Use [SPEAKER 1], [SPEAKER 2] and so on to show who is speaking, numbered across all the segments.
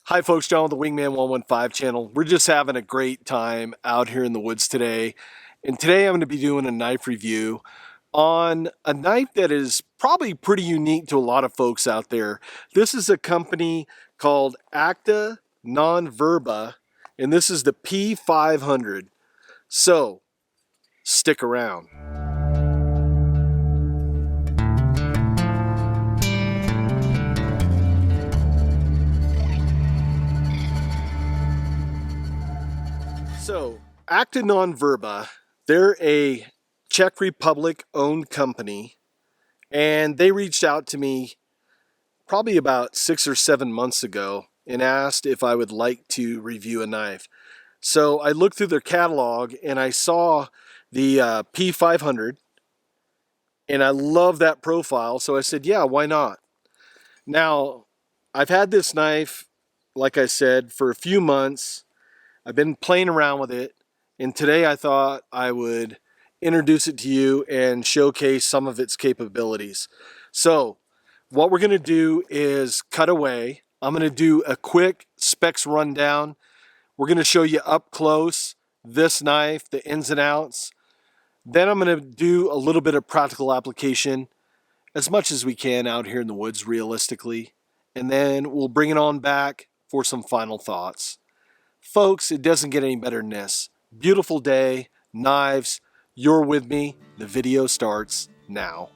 [SPEAKER 1] Hi folks, John with the Wingman 115 channel. We're just having a great time out here in the woods today. And today I'm going to be doing a knife review on a knife that is probably pretty unique to a lot of folks out there. This is a company called Acta Non Verba, and this is the P500. So, stick around. So, Acta Non Verba, they're a Czech Republic owned company, and they reached out to me probably about 6 or 7 months ago and asked if I would like to review a knife. So I looked through their catalog and I saw the P500, and I love that profile, so I said, yeah, why not? Now, I've had this knife, like I said, for a few months. I've been playing around with it, and today I thought I would introduce it to you and showcase some of its capabilities. So what we're going to do is cut away. I'm going to do a quick specs rundown. We're going to show you up close this knife, the ins and outs. Then I'm going to do a little bit of practical application, as much as we can out here in the woods realistically. And then we'll bring it on back for some final thoughts. Folks, it doesn't get any better than this. Beautiful day, knives, you're with me. The video starts now.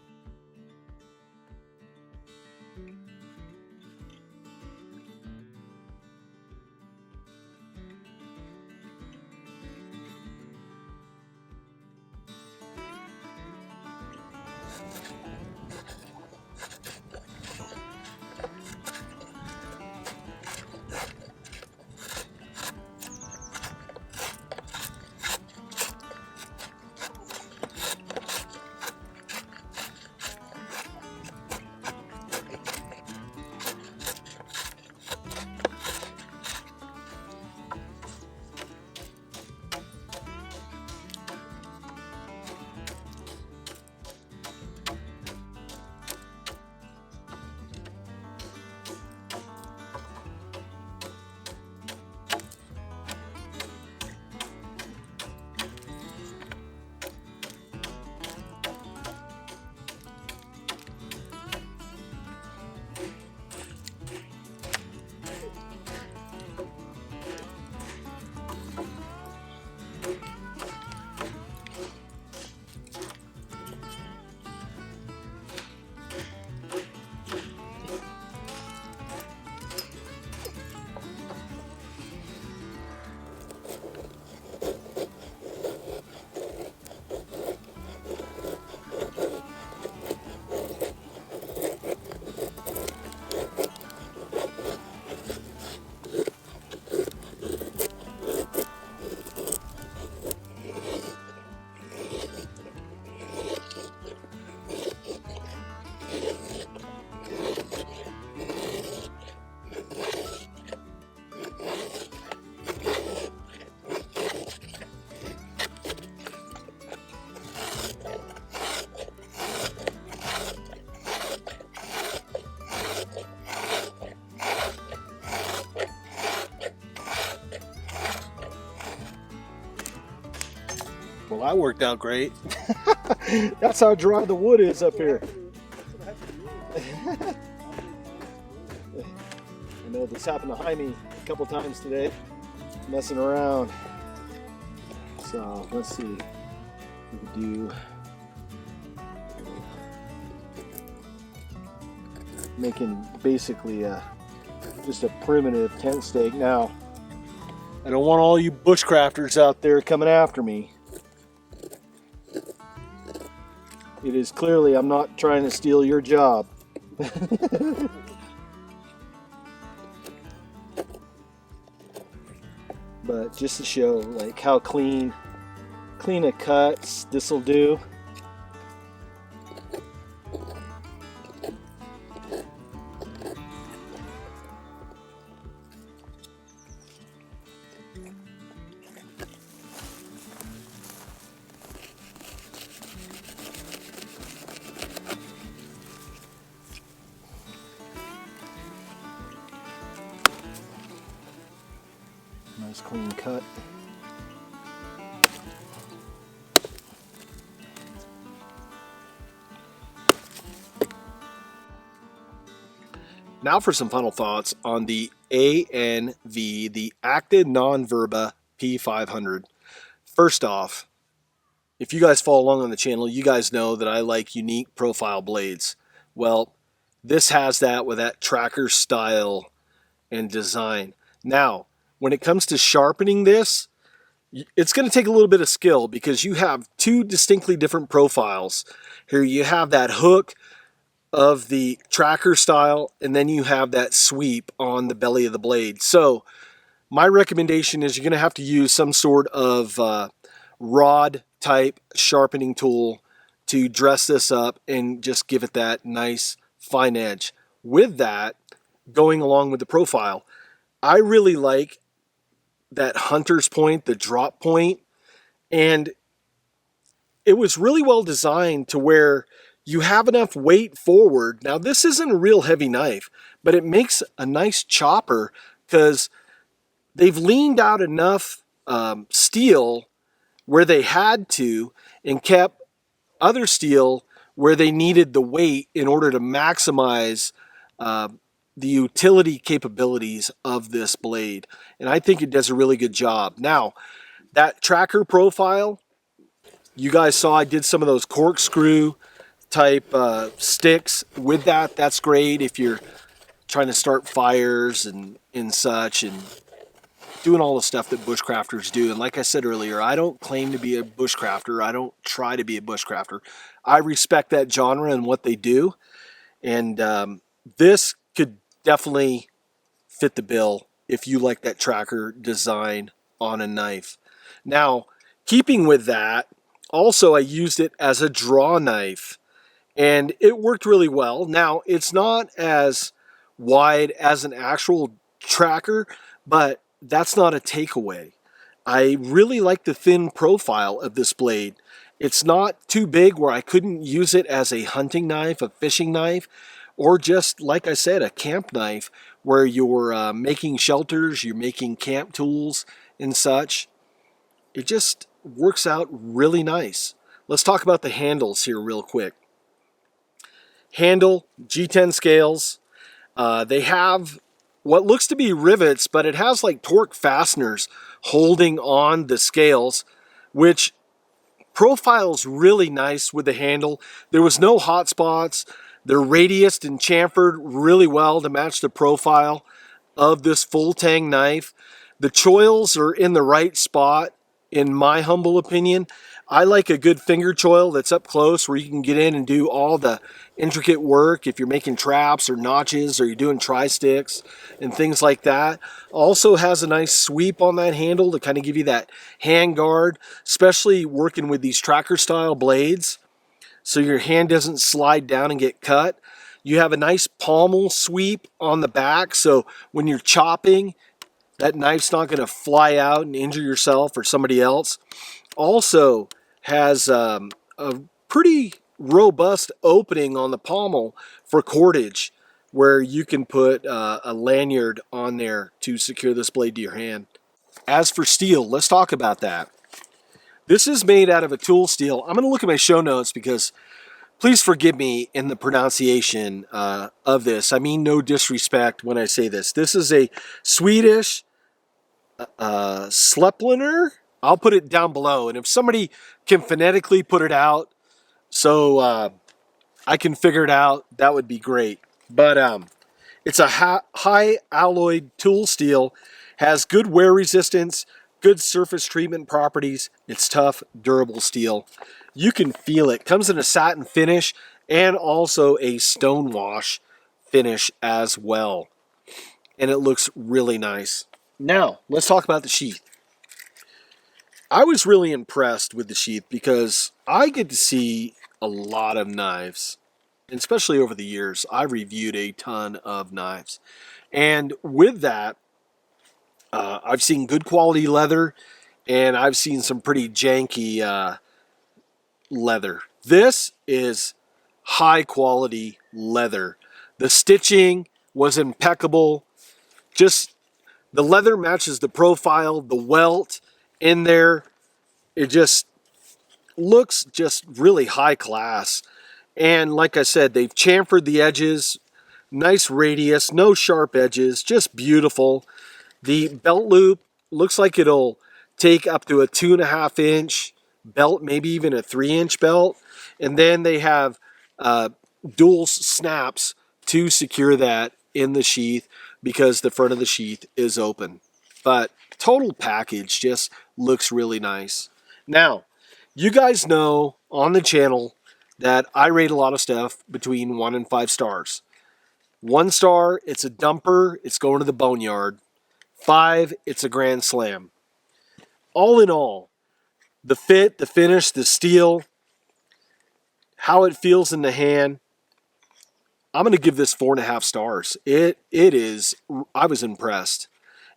[SPEAKER 1] Well, that worked out great. That's how dry the wood is up here. I know this happened to Jaime a couple times today, messing around. So let's see. We could do making basically just a primitive tent stake. Now, I don't want all you bushcrafters out there coming after me. It is clearly I'm not trying to steal your job. But just to show like how clean it cuts, this will do. Nice clean cut. Now for some final thoughts on the ANV, the Acted Non-Verba P500. First off, if you guys follow along on the channel, you guys know that I like unique profile blades. Well, this has that with that tracker style and design. Now, when it comes to sharpening this, it's going to take a little bit of skill because you have two distinctly different profiles. Here you have that hook of the tracker style, and then you have that sweep on the belly of the blade. So my recommendation is you're going to have to use some sort of rod type sharpening tool to dress this up and just give it that nice fine edge. With that, going along with the profile, I really like that hunter's point, the drop point, and it was really well designed to where you have enough weight forward. Now this isn't a real heavy knife, but it makes a nice chopper because they've leaned out enough steel where they had to and kept other steel where they needed the weight in order to maximize the utility capabilities of this blade. And I think it does a really good job. Now, that tracker profile, you guys saw I did some of those corkscrew type sticks with that. That's great if you're trying to start fires and such, and doing all the stuff that bushcrafters do. And like I said earlier, I don't claim to be a bushcrafter. I don't try to be a bushcrafter. I respect that genre and what they do. And this could definitely fit the bill if you like that tracker design on a knife. Now, keeping with that, also I used it as a draw knife, and it worked really well. Now, it's not as wide as an actual tracker, but that's not a takeaway. I really like the thin profile of this blade. It's not too big where I couldn't use it as a hunting knife, a fishing knife, or just, like I said, a camp knife where you're making shelters, you're making camp tools and such. It just works out really nice. Let's talk about the handles here real quick. Handle, G10 scales. They have what looks to be rivets, but it has like torque fasteners holding on the scales, which profiles really nice with the handle. There was no hot spots. They're radiused and chamfered really well to match the profile of this full tang knife. The choils are in the right spot, in my humble opinion. I like a good finger choil that's up close where you can get in and do all the intricate work if you're making traps or notches or you're doing tri-sticks and things like that. Also has a nice sweep on that handle to kind of give you that hand guard, especially working with these tracker style blades so your hand doesn't slide down and get cut. You have a nice pommel sweep on the back, so when you're chopping, that knife's not going to fly out and injure yourself or somebody else. Also has a pretty robust opening on the pommel for cordage, where you can put a lanyard on there to secure this blade to your hand. As for steel, let's talk about that. This is made out of a tool steel. I'm going to look at my show notes because please forgive me in the pronunciation of this. I mean no disrespect when I say this. This is a Swedish Slepliner. I'll put it down below, and if somebody can phonetically put it out so I can figure it out, that would be great. But it's a high alloyed tool steel, has good wear resistance, good surface treatment properties. It's tough, durable steel. You can feel it. Comes in a satin finish and also a stone wash finish as well. And it looks really nice. Now, let's talk about the sheath. I was really impressed with the sheath because I get to see a lot of knives, and especially over the years. I've reviewed a ton of knives. And with that, I've seen good quality leather, and I've seen some pretty janky leather. This is high quality leather. The stitching was impeccable. Just The leather matches the profile, the welt in there. It just looks just really high class. And like I said, they've chamfered the edges, nice radius, no sharp edges, just beautiful. The belt loop looks like it'll take up to a 2.5-inch belt, maybe even a 3-inch belt. And then they have dual snaps to secure that in the sheath because the front of the sheath is open. But total package just looks really nice. Now, you guys know on the channel that I rate a lot of stuff between 1 and 5 stars. 1 star, it's a dumper, it's going to the boneyard. 5, it's a grand slam. All in all, the fit, the finish, the steel, how it feels in the hand, I'm going to give this 4.5 stars. It is, I was impressed.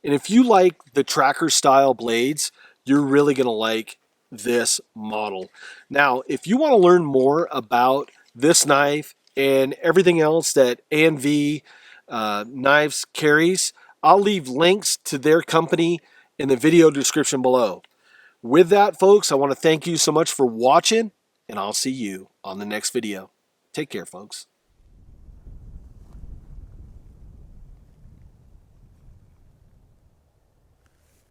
[SPEAKER 1] And if you like the tracker style blades, you're really going to like this model. Now, if you want to learn more about this knife and everything else that ANV knives carries, I'll leave links to their company in the video description below. With that, folks, I want to thank you so much for watching, and I'll see you on the next video. Take care, folks.